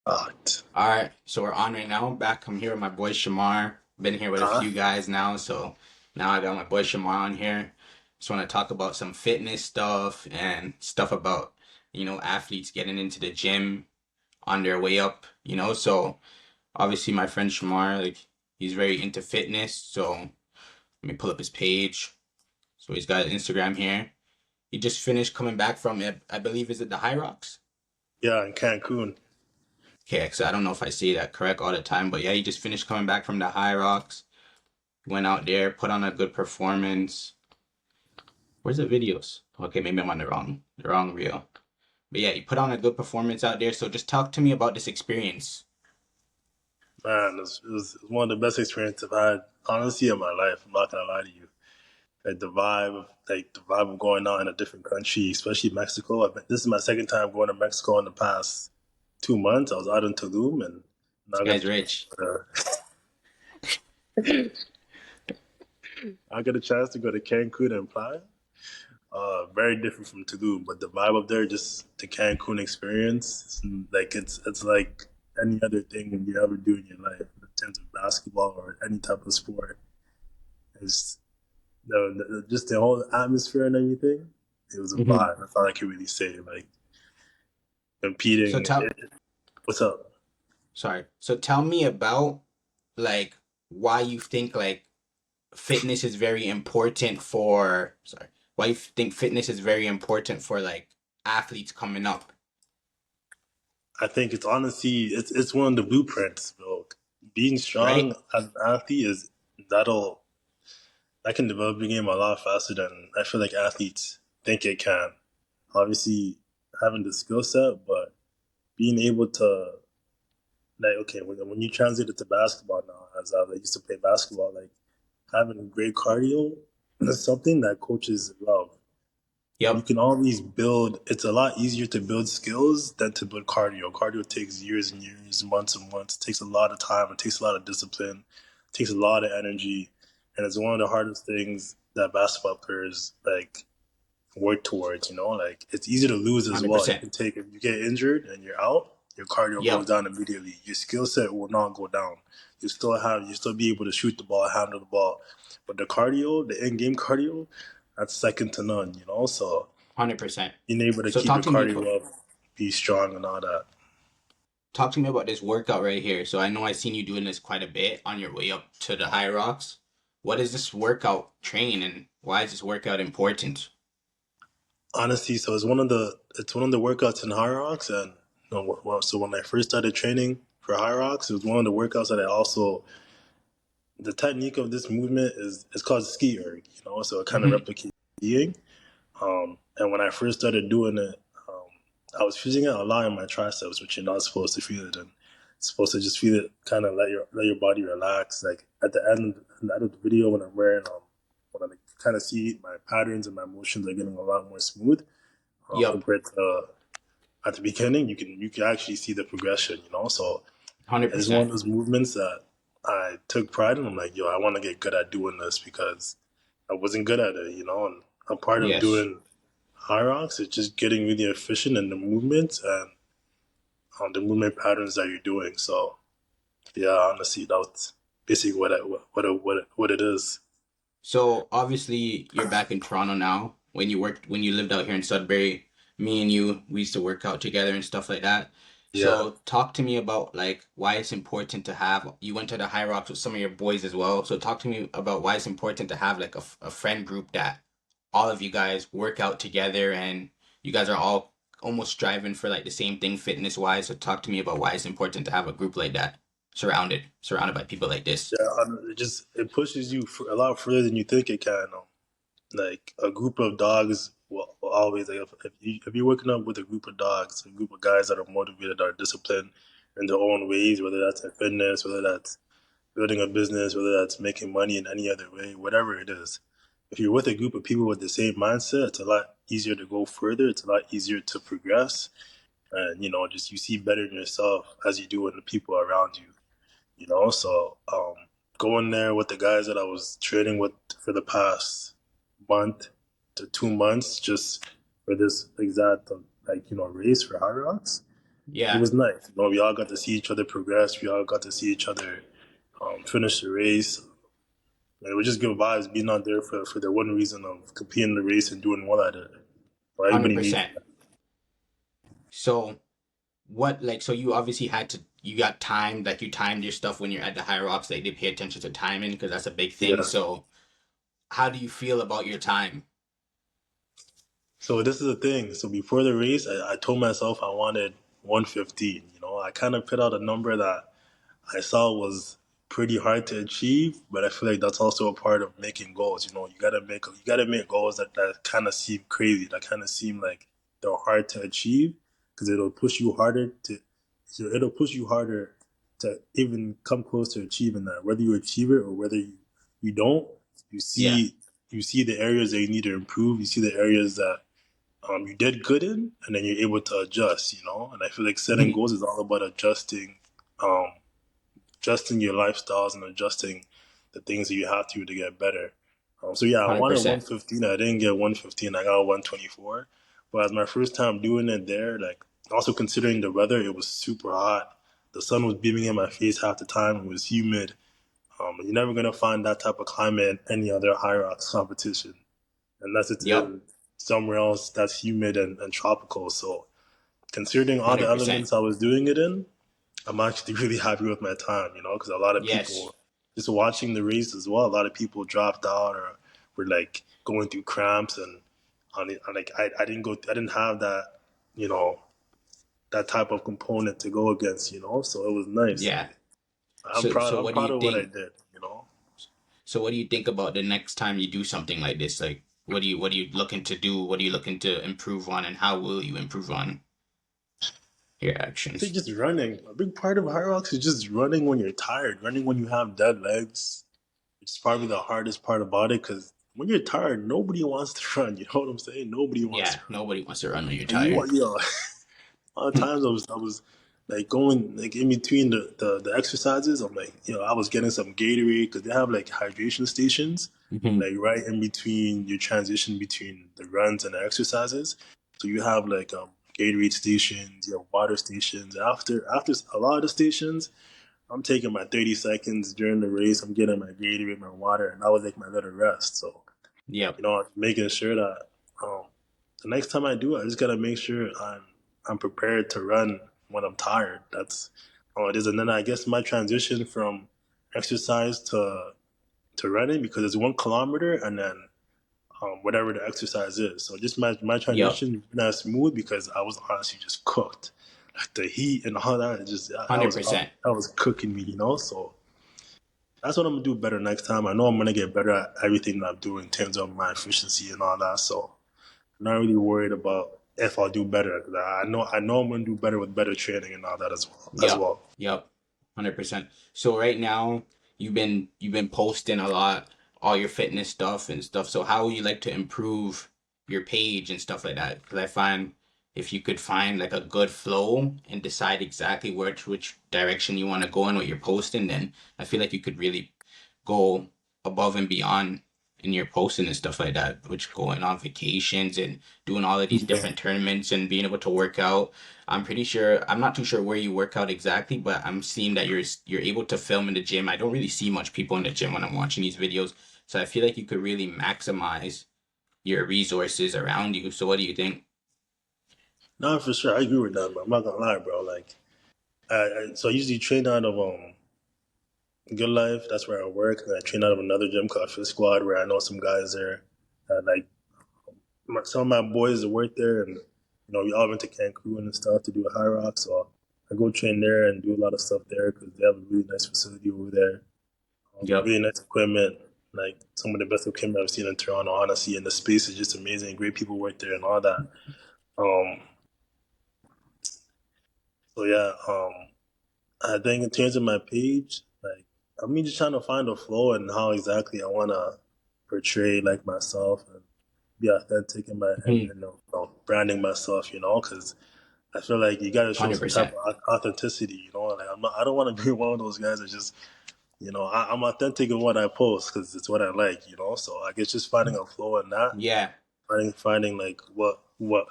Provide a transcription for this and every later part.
Uh, All right, so we're on right now. Back, I'm here with my boy Shamar. Been here with a huh? few guys now, so now I got my boy Shamar on here. Just want to talk about some fitness stuff and stuff about, athletes getting into the gym on their way up, So obviously my friend Shamar, like he's very into fitness, so let me pull up his page. So he's got Instagram here. He just finished coming back from it, I believe, is it the HYROX? Yeah, in Cancun. Okay, so I don't know if I say that correct all the time, but yeah, he just finished coming back from the HYROX. Went out there, put on a good performance. Where's the videos? Okay, maybe I'm on the wrong reel. But yeah, he put on a good performance out there. So just talk to me about this experience. Man, it was one of the best experiences I've had, honestly, in my life. I'm not gonna lie to you. Like the vibe of going out in a different country, especially Mexico. This is my second time going to Mexico in the past 2 months. I was out in Tulum, and now This I got guy's a chance. rich. I got a chance to go to Cancun and Playa. Very different from Tulum, but the vibe up there, just the Cancun experience, like it's like any other thing you ever do in your life in terms of basketball or any type of sport. It's just the whole atmosphere and everything. It was a Hmm. vibe. That's all I can really say. Like So competing. tell, What's up? so tell me about like why you think like fitness is very important for, why you think fitness is very important for like athletes coming up, I think it's honestly it's one of the blueprints, bro. Being right? strong as an athlete is that'll that can develop your game a lot faster than I feel like athletes think it can. Obviously, having the skill set, but being able to like okay, when you translate it to basketball now, as I used to play basketball, like having great cardio is something that coaches love. You Yep. can always build. It's a lot easier to build skills than to build cardio. Cardio takes years and years, months and months. It takes a lot of time. It takes a lot of discipline. It takes a lot of energy, and it's one of the hardest things that basketball players like work towards. Like it's easy to lose as well. You 100%. can take if you get injured and you're out, your cardio goes Yep. down immediately. Your skill set will not go down. You still be able to shoot the ball, handle the ball, but the cardio, the in game cardio, that's second to none. So 100%. being able to So keep talk your to me about cardio up, be strong and all that. talk to me about this workout right here. So I know I've seen you doing this quite a bit on your way up to the high rocks. What is this workout train and why is this workout important? Honestly, so it's one of the workouts in HYROX, and so when I first started training for HYROX, it was one of the workouts that I also the technique of this movement is it's called ski erg, so it kind of Hmm. replicates skiing. And when I first started doing it, I was feeling it a lot in my triceps, which you're not supposed to feel it in. It's supposed to just feel it, kind of let your body relax. Like at the end of the video when I'm wearing when I kind of see my patterns and my motions are getting a lot more smooth Yep. compared to at the beginning. You can actually see the progression, So it's one 100%. of those movements that I took pride in. I'm like, yo, I want to get good at doing this because I wasn't good at it. And a part of Yes. doing HYROX is just getting really efficient in the movements and the movement patterns that you're doing. So yeah, honestly, that's basically what it is. So obviously you're back in Toronto now. When you lived out here in Sudbury, me and you, we used to work out together and stuff like that. Yeah, So talk to me about like why it's important to have, you went to the High Rocks with some of your boys as well. So talk to me about why it's important to have like a friend group that all of you guys work out together and you guys are all almost striving for like the same thing fitness wise. So talk to me about why it's important to have a group like that surrounded by people like this. yeah. It pushes you for a lot further than you think it can. Like a group of dogs will always like if you're working up with a group of dogs, a group of guys that are motivated, are disciplined in their own ways, whether that's in fitness, whether that's building a business, whether that's making money in any other way, whatever it is. If you're with a group of people with the same mindset, it's a lot easier to go further. It's a lot easier to progress, and just you see better in yourself as you do in the people around you. So going there with the guys that I was training with for the past month to 2 months, just for this exact race for High Rocks, it Yeah, was nice. You know, we all got to see each other progress. We all got to see each other finish the race. And it was just good vibes being out there for the one reason of competing in the race and doing well at it. Well, everybody needs 100%. So what, like, so you obviously had to, you got timed, like you timed your stuff when you're at the HYROX, like they pay attention to timing because that's a big thing. yeah. So how do you feel about your time? So this is the thing. So before the race, I told myself I wanted 115. You know, I kind of put out a number that I saw was pretty hard to achieve, but I feel like that's also a part of making goals. You know, you gotta make goals that kind of seem crazy, that kind of seem like they're hard to achieve, because it'll push you harder to even come close to achieving that. Whether you achieve it or whether you don't, you Yeah. see you see the areas that you need to improve. You see the areas that you did good in, and then you're able to adjust. You know, and I feel like setting Mhm. goals is all about um, adjusting your lifestyles and adjusting the things that you have to get better. So yeah, I wanted 100%. 115. I didn't get 115. I got 124. But as my first time doing it there, like also considering the weather, it was super hot. The sun was beaming in my face half the time. It was humid. You're never gonna find that type of climate in any other high rocks competition unless it's Yep. in somewhere else that's humid and tropical. So considering all the 100%. elements I was doing it in, I'm actually really happy with my time, you know, because a lot of Yes. people just watching the race as well. A lot of people dropped out or were like going through cramps, and like I didn't go, I didn't have that, you know, that type of component to go against, you know. So it was nice. Yeah. I'm So proud. so I'm what do proud you of what I think? did, you know. So what do you think about the next time you do something like this? Like what are you looking to do? What are you looking to improve on and how will you improve on your I think actions? just running. A big part of HYROX is just running when you're tired, running when you have dead legs. It's probably the hardest part about it because when you're tired, nobody wants to run. You know what I'm saying? Nobody wants to Yeah, nobody wants to run when you're run. You tired. want, you know, a lot of times I was like going like in between the exercises. I'm like, you know, I was getting some Gatorade because they have like hydration stations, Hmm. like right in between your transition between the runs and the exercises. So you have like Gatorade stations, you have water stations. After a lot of the stations, I'm taking my 30 seconds during the race. I'm getting my Gatorade, my water, and I was like my little rest. So Yep. you know, making sure that um, the next time I do it, I just gotta make sure I'm prepared to run when I'm tired. That's all it is. And then I guess my transition from exercise to running, because it's 1 kilometer and then whatever the exercise is. So just my Yep. transition not smooth because I was honestly just cooked. Like the heat and all that, it just that 100%. was cooking me, you know. So that's what I'm gonna do better next time. I know I'm gonna get better at everything that I'm doing in terms of my efficiency and all that. So I'm not really worried about if I'll do better. 'Cause I know I'm gonna do better with better training and all that as well. As Yep. well. Yep. 100%. So right now you've been posting a lot, all your fitness stuff and stuff. So how would you like to improve your page and stuff like that? Because I find if you could find like a good flow and decide exactly which direction you want to go in what you're posting, then I feel like you could really go above and beyond in your posting and stuff like that, which going on vacations and doing all of these Yeah. different tournaments and being able to work out. I'm pretty sure I'm not too sure where you work out exactly, but I'm seeing that you're able to film in the gym. I don't really see much people in the gym when I'm watching these videos, so I feel like you could really maximize your resources around you. So what do you think? No, for sure, I agree with that, bro. I'm not gonna lie, bro. Like, so I usually train out of Good Life. That's where I work, and I train out of another gym called Fit Squad, where I know some guys there. Like some of my boys that work there, and you know, we all went to Cancun and stuff to do a high rock. So I go train there and do a lot of stuff there because they have a really nice facility over there. Yep. Really nice equipment, like some of the best equipment I've seen in Toronto, honestly. And the space is just amazing. Great people work there and all that. Um, so yeah, I think in terms of my page, like I'm just trying to find a flow and how exactly I want to portray like myself and be authentic in my and, Mhm. and branding myself, you know, because I feel like you got to show some type 100%. of authenticity, you know. Like I don't want to be one of those guys that just, you know, I'm authentic in what I post because it's what I like, you know. So I guess just finding a flow in that, Yeah. finding like what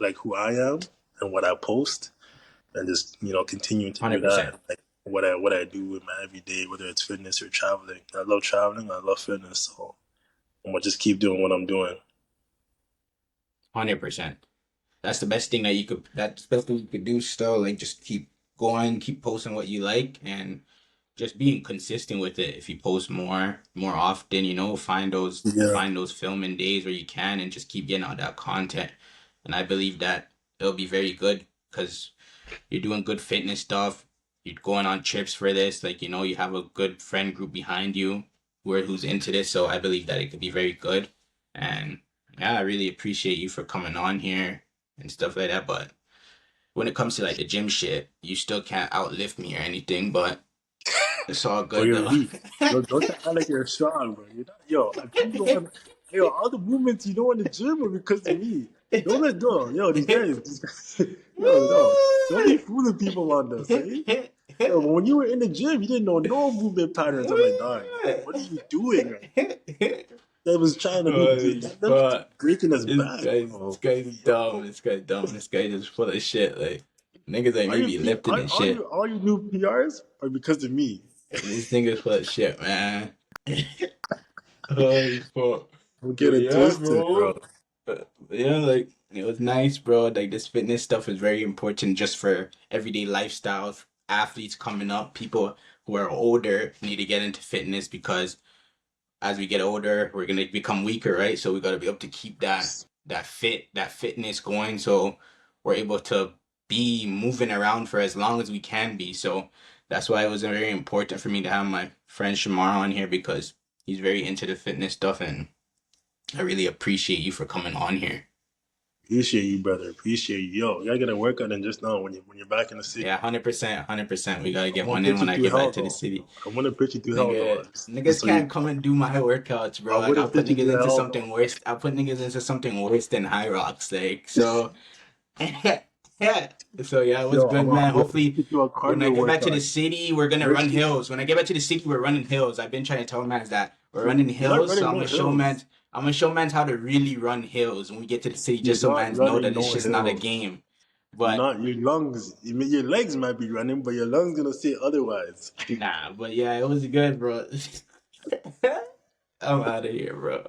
like who I am and what I post, and just continuing to do that. 100%. And, like what I do in my everyday, whether it's fitness or traveling. I love traveling. I love fitness. So I'm gonna just keep doing what I'm doing. 100%. That's the best thing that you could. That's the best thing you could do. Still, like just keep going, keep posting what you like, and just being consistent with it. If you post more often, Yeah, find those filming days where you can, and just keep getting out that content. And I believe that it'll be very good because you're doing good fitness stuff. You're going on trips for this. Like, you have a good friend group behind you who's into this. So I believe that it could be very good. And yeah, I really appreciate you for coming on here and stuff like that. But when it comes to like the gym shit, you still can't outlift me or anything, but it's all but good you're though. weak. Don't act like you're strong, bro. You're not, yo, if you don't want, yo, all the movements you know in the gym are because of me. Don't let go. Yo, these guys, yo, no. Don't be fooling people on this, eh? Yo, but when you were in the gym, you didn't know no movement patterns. I'm like, dog, what are you doing right now? That was trying to make, Holy them fuck. breaking us This back, guy's this bro. guy's dumb. Yo, This guy's dumb. This guy just full of shit. Like niggas like all me your be lifting and shit. all your new PRs are because of me. This nigga's full of shit, man. Holy fuck. Don't get But it yeah, twisted, bro. bro. Yeah, like it was nice, bro. Like this fitness stuff is very important just for everyday lifestyle. Athletes coming up, people who are older need to get into fitness because as we get older, we're gonna become weaker, right? So we gotta be able to keep that fitness going, so we're able to be moving around for as long as we can be. So that's why it was very important for me to have my friend Shamar on here because he's very into the fitness stuff, and I really appreciate you for coming on here. Appreciate you, brother. Appreciate you. Yo, you gotta get a workout in just now when you're back in the city. Yeah, 100%, 100%. We gotta I get want one to in put when you I through get back hell to the though. city. I want to put you through hell though. Nigga, Just niggas so you, can't come and do my workouts, I bro. Like want to I'll put put you niggas through into hell though. something worse. I'll put niggas into something worse than HYROX. Like so. Yeah. So yeah, it was Yo, good, man. I'm gonna put Hopefully, you through a when I cardio get back to the workout. city, we're gonna run First, hills. When I get back to the city, we're running hills. I've been trying to tell man that we're running you're not hills. So running I'm no gonna show hills. man. I'm gonna show man how to really run hills when we get to the city, You're just so not man know running that it's no just not a hills. game. You're But not. Your lungs. I mean, your legs might be running, but your lungs gonna say otherwise. nah. But yeah, it was good, bro. I'm out of here, bro.